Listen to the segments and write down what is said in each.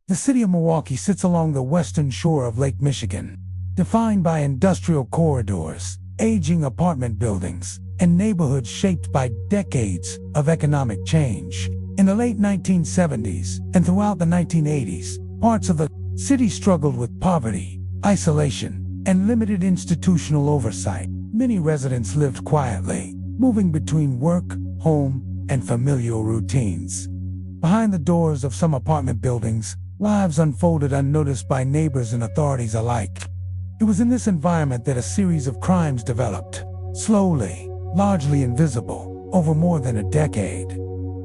The city of Milwaukee sits along the western shore of Lake Michigan, defined by industrial corridors, aging apartment buildings, and neighborhoods shaped by decades of economic change. In the late 1970s and throughout the 1980s, parts of the city struggled with poverty, isolation, and limited institutional oversight. Many residents lived quietly, moving between work, home, and familial routines. Behind the doors of some apartment buildings, lives unfolded unnoticed by neighbors and authorities alike. It was in this environment that a series of crimes developed, slowly, largely invisible, over more than a decade.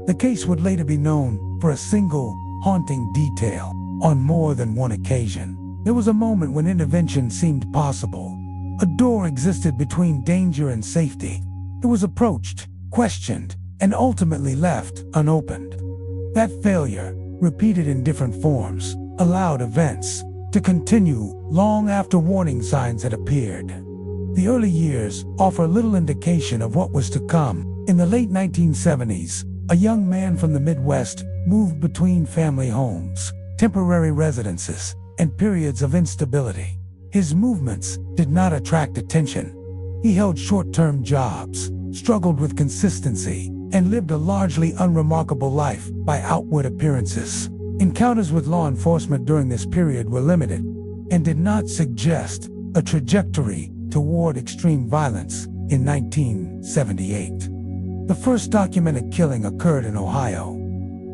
The case would later be known for a single, haunting detail. On more than one occasion, there was a moment when intervention seemed possible. A door existed between danger and safety. It was approached, questioned, and ultimately left unopened. That failure, repeated in different forms, allowed events to continue long after warning signs had appeared. The early years offer little indication of what was to come. In the late 1970s, a young man from the Midwest moved between family homes, temporary residences, and periods of instability. His movements did not attract attention. He held short-term jobs, struggled with consistency, and lived a largely unremarkable life by outward appearances. Encounters with law enforcement during this period were limited and did not suggest a trajectory toward extreme violence. In 1978, the first documented killing occurred in Ohio.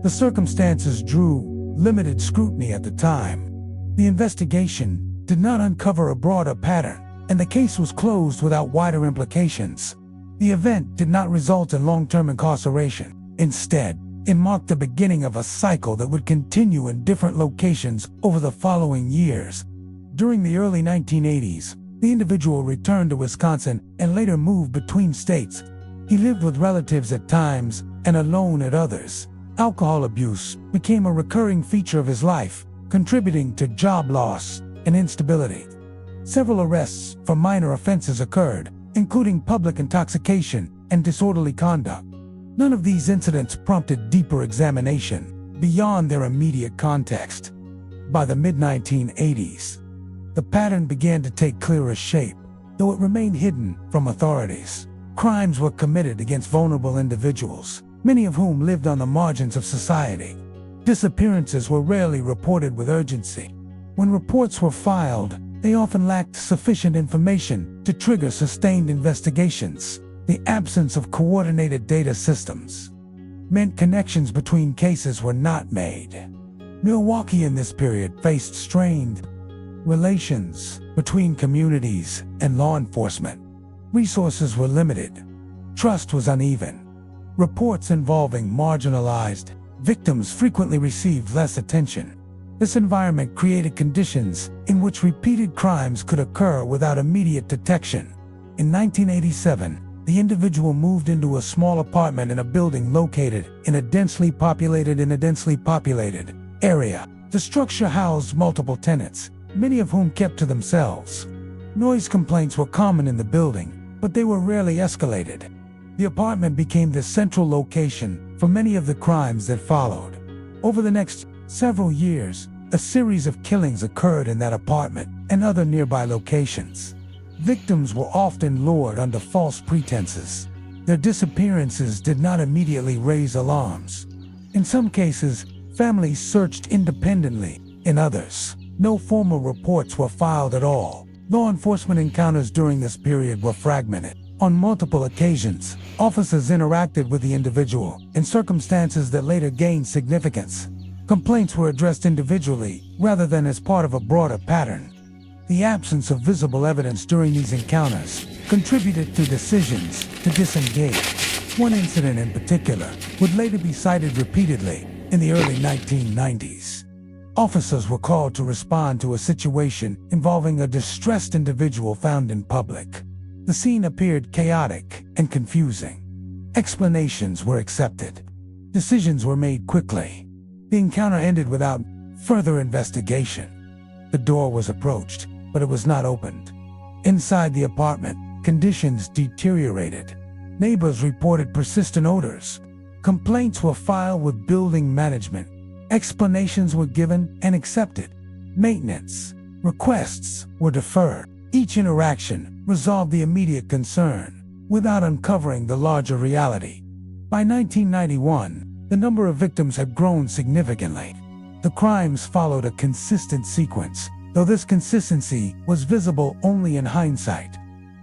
The circumstances drew limited scrutiny at the time. The investigation did not uncover a broader pattern, and the case was closed without wider implications. The event did not result in long-term incarceration. Instead, it marked the beginning of a cycle that would continue in different locations over the following years. During the early 1980s, the individual returned to Wisconsin and later moved between states. He lived with relatives at times and alone at others. Alcohol abuse became a recurring feature of his life, contributing to job loss and instability. Several arrests for minor offenses occurred, including public intoxication and disorderly conduct. None of these incidents prompted deeper examination beyond their immediate context. By the mid-1980s, the pattern began to take clearer shape, though it remained hidden from authorities. Crimes were committed against vulnerable individuals, many of whom lived on the margins of society. Disappearances were rarely reported with urgency. When reports were filed, they often lacked sufficient information to trigger sustained investigations. The absence of coordinated data systems meant connections between cases were not made. Milwaukee in this period faced strained relations between communities and law enforcement. Resources were limited. Trust was uneven. Reports involving marginalized victims frequently received less attention. This environment created conditions in which repeated crimes could occur without immediate detection. In 1987, the individual moved into a small apartment in a building located in a densely populated area. The structure housed multiple tenants, many of whom kept to themselves. Noise complaints were common in the building, but they were rarely escalated. The apartment became the central location for many of the crimes that followed. Over the next several years, a series of killings occurred in that apartment and other nearby locations. Victims were often lured under false pretenses. Their disappearances did not immediately raise alarms. In some cases, families searched independently. In others, no formal reports were filed at all. Law enforcement encounters during this period were fragmented. On multiple occasions, officers interacted with the individual in circumstances that later gained significance. Complaints were addressed individually rather than as part of a broader pattern. The absence of visible evidence during these encounters contributed to decisions to disengage. One incident in particular would later be cited repeatedly in the early 1990s. Officers were called to respond to a situation involving a distressed individual found in public. The scene appeared chaotic and confusing. Explanations were accepted. Decisions were made quickly. The encounter ended without further investigation. The door was approached, but it was not opened. Inside the apartment, conditions deteriorated. Neighbors reported persistent odors. Complaints were filed with building management, Explanations were given and accepted. Maintenance requests were deferred. Each interaction resolved the immediate concern without uncovering the larger reality. By 1991, the number of victims had grown significantly. The crimes followed a consistent sequence, though this consistency was visible only in hindsight.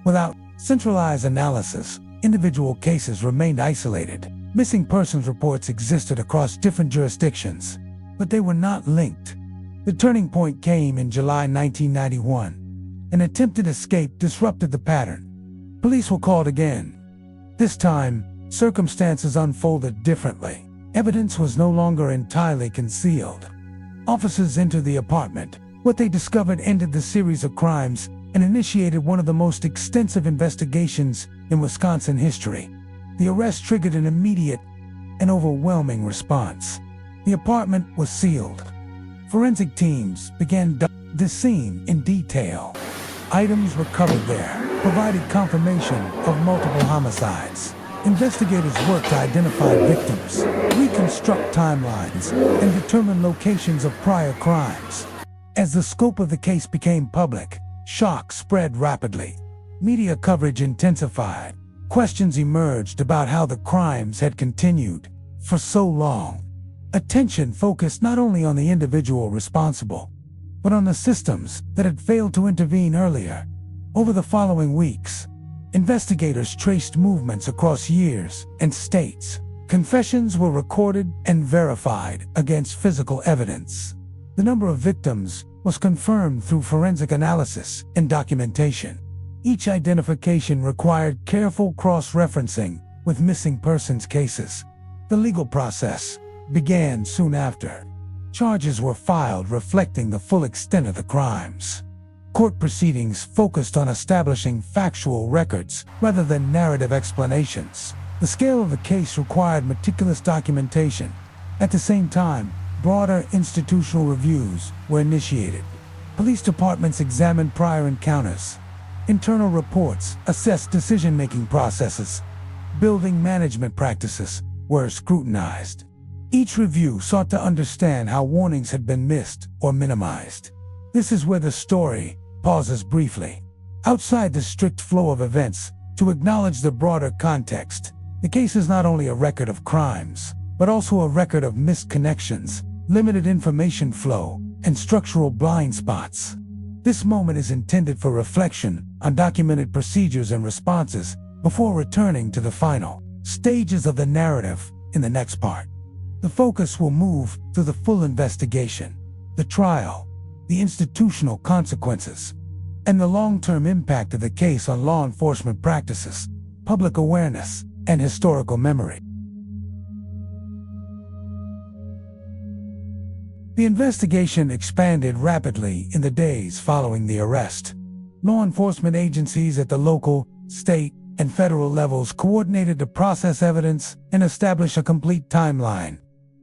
Without centralized analysis, individual cases remained isolated. Missing persons reports existed across different jurisdictions, but they were not linked. The turning point came in July 1991. An attempted escape disrupted the pattern. Police were called again. This time, circumstances unfolded differently. Evidence was no longer entirely concealed. Officers entered the apartment. What they discovered ended the series of crimes and initiated one of the most extensive investigations in Wisconsin history. The arrest triggered an immediate and overwhelming response. The apartment was sealed. Forensic teams began the scene in detail. Items recovered there provided confirmation of multiple homicides. Investigators worked to identify victims, reconstruct timelines, and determine locations of prior crimes. As the scope of the case became public, shock spread rapidly. Media coverage intensified. Questions emerged about how the crimes had continued for so long. Attention focused not only on the individual responsible, but on the systems that had failed to intervene earlier. Over the following weeks, investigators traced movements across years and states. Confessions were recorded and verified against physical evidence. The number of victims was confirmed through forensic analysis and documentation. Each identification required careful cross-referencing with missing persons cases. The legal process began soon after. Charges were filed reflecting the full extent of the crimes. Court proceedings focused on establishing factual records rather than narrative explanations. The scale of the case required meticulous documentation. At the same time, broader institutional reviews were initiated. Police departments examined prior encounters. Internal reports assessed decision-making processes. Building management practices were scrutinized. Each review sought to understand how warnings had been missed or minimized. This is where the story pauses briefly. Outside the strict flow of events, to acknowledge the broader context, the case is not only a record of crimes, but also a record of missed connections, limited information flow, and structural blind spots. This moment is intended for reflection on documented procedures and responses before returning to the final stages of the narrative in the next part. The focus will move to the full investigation, the trial, the institutional consequences, and the long-term impact of the case on law enforcement practices, public awareness, and historical memory. The investigation expanded rapidly in the days following the arrest. Law enforcement agencies at the local, state, and federal levels coordinated to process evidence and establish a complete timeline.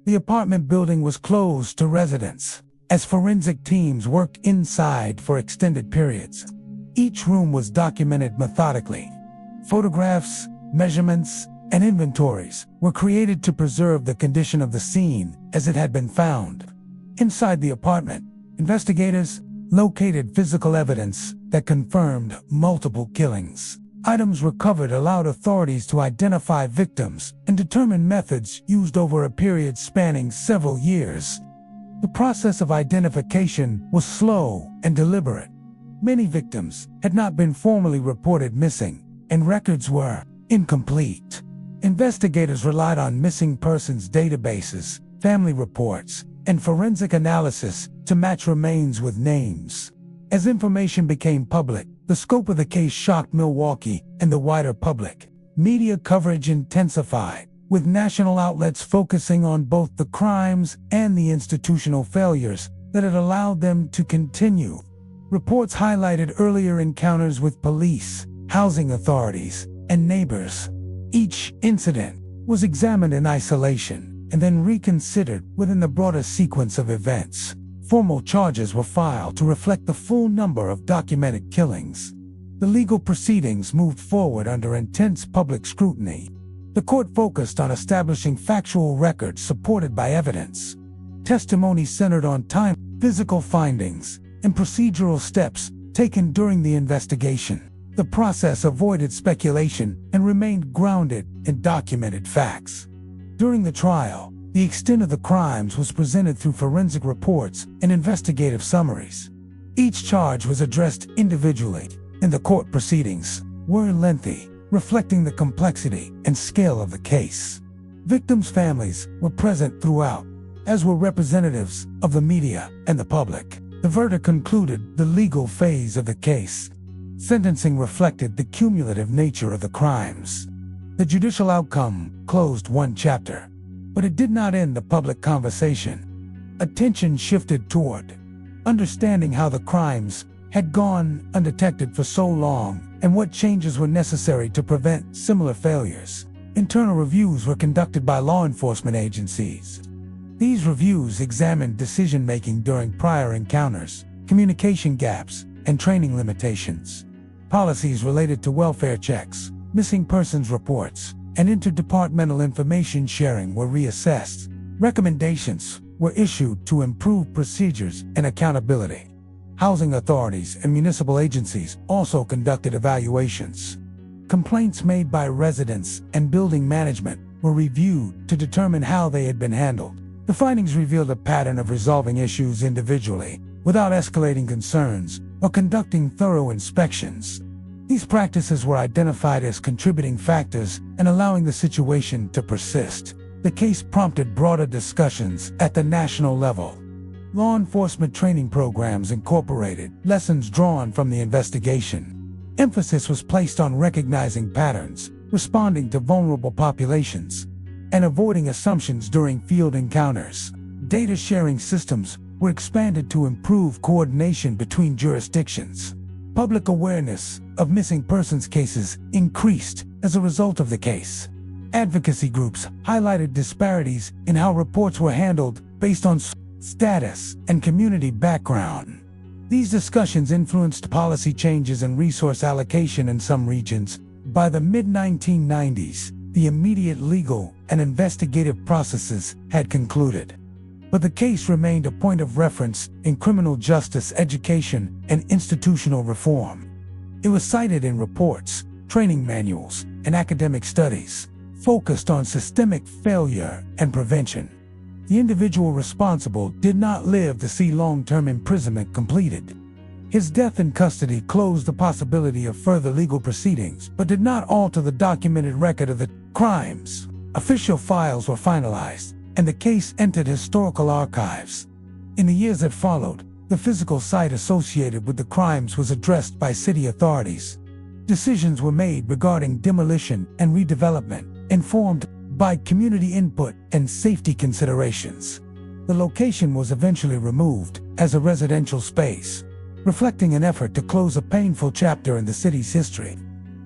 The apartment building was closed to residents, as forensic teams worked inside for extended periods. Each room was documented methodically. Photographs, measurements, and inventories were created to preserve the condition of the scene as it had been found. Inside the apartment, investigators located physical evidence that confirmed multiple killings. Items recovered allowed authorities to identify victims and determine methods used over a period spanning several years. The process of identification was slow and deliberate. Many victims had not been formally reported missing, and records were incomplete. Investigators relied on missing persons databases, family reports, and forensic analysis to match remains with names. As information became public, the scope of the case shocked Milwaukee and the wider public. Media coverage intensified, with national outlets focusing on both the crimes and the institutional failures that had allowed them to continue. Reports highlighted earlier encounters with police, housing authorities, and neighbors. Each incident was examined in isolation and then reconsidered within the broader sequence of events. Formal charges were filed to reflect the full number of documented killings. The legal proceedings moved forward under intense public scrutiny. The court focused on establishing factual records supported by evidence. Testimony centered on time, physical findings, and procedural steps taken during the investigation. The process avoided speculation and remained grounded in documented facts. During the trial, the extent of the crimes was presented through forensic reports and investigative summaries. Each charge was addressed individually, and the court proceedings were lengthy, reflecting the complexity and scale of the case. Victims' families were present throughout, as were representatives of the media and the public. The verdict concluded the legal phase of the case. Sentencing reflected the cumulative nature of the crimes. The judicial outcome closed one chapter, but it did not end the public conversation. Attention shifted toward understanding how the crimes had gone undetected for so long and what changes were necessary to prevent similar failures. Internal reviews were conducted by law enforcement agencies. These reviews examined decision-making during prior encounters, communication gaps, and training limitations. Policies related to welfare checks, missing persons reports, and interdepartmental information sharing were reassessed. Recommendations were issued to improve procedures and accountability. Housing authorities and municipal agencies also conducted evaluations. Complaints made by residents and building management were reviewed to determine how they had been handled. The findings revealed a pattern of resolving issues individually, without escalating concerns or conducting thorough inspections. These practices were identified as contributing factors and allowing the situation to persist. The case prompted broader discussions at the national level. Law enforcement training programs incorporated lessons drawn from the investigation. Emphasis was placed on recognizing patterns, responding to vulnerable populations, and avoiding assumptions during field encounters. Data sharing systems were expanded to improve coordination between jurisdictions. Public awareness of missing persons cases increased as a result of the case. Advocacy groups highlighted disparities in how reports were handled based on status and community background. These discussions influenced policy changes and resource allocation in some regions. By the mid-1990s, the immediate legal and investigative processes had concluded. But the case remained a point of reference in criminal justice education and institutional reform. It was cited in reports, training manuals, and academic studies, focused on systemic failure and prevention. The individual responsible did not live to see long-term imprisonment completed. His death in custody closed the possibility of further legal proceedings, but did not alter the documented record of the crimes. Official files were finalized, and the case entered historical archives. In the years that followed, the physical site associated with the crimes was addressed by city authorities. Decisions were made regarding demolition and redevelopment, informed by community input and safety considerations. The location was eventually removed as a residential space, reflecting an effort to close a painful chapter in the city's history.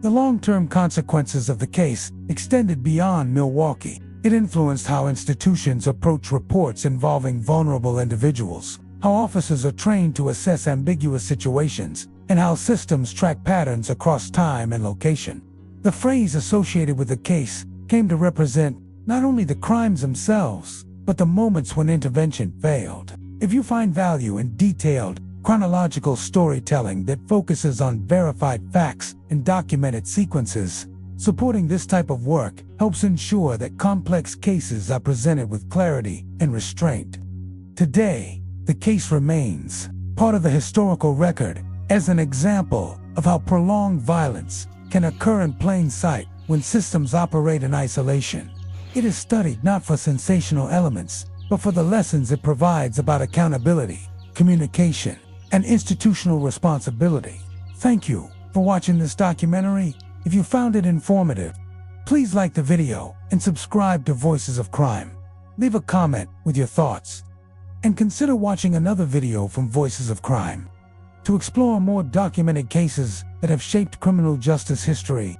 The long-term consequences of the case extended beyond Milwaukee. It influenced how institutions approach reports involving vulnerable individuals, how officers are trained to assess ambiguous situations, and how systems track patterns across time and location. The phrase associated with the case came to represent not only the crimes themselves, but the moments when intervention failed. If you find value in detailed, chronological storytelling that focuses on verified facts and documented sequences, supporting this type of work helps ensure that complex cases are presented with clarity and restraint. Today, the case remains part of the historical record as an example of how prolonged violence can occur in plain sight when systems operate in isolation. It is studied not for sensational elements, but for the lessons it provides about accountability, communication, and institutional responsibility. Thank you for watching this documentary. If you found it informative, please like the video and subscribe to Voices of Crime. Leave a comment with your thoughts, and consider watching another video from Voices of Crime to explore more documented cases that have shaped criminal justice history.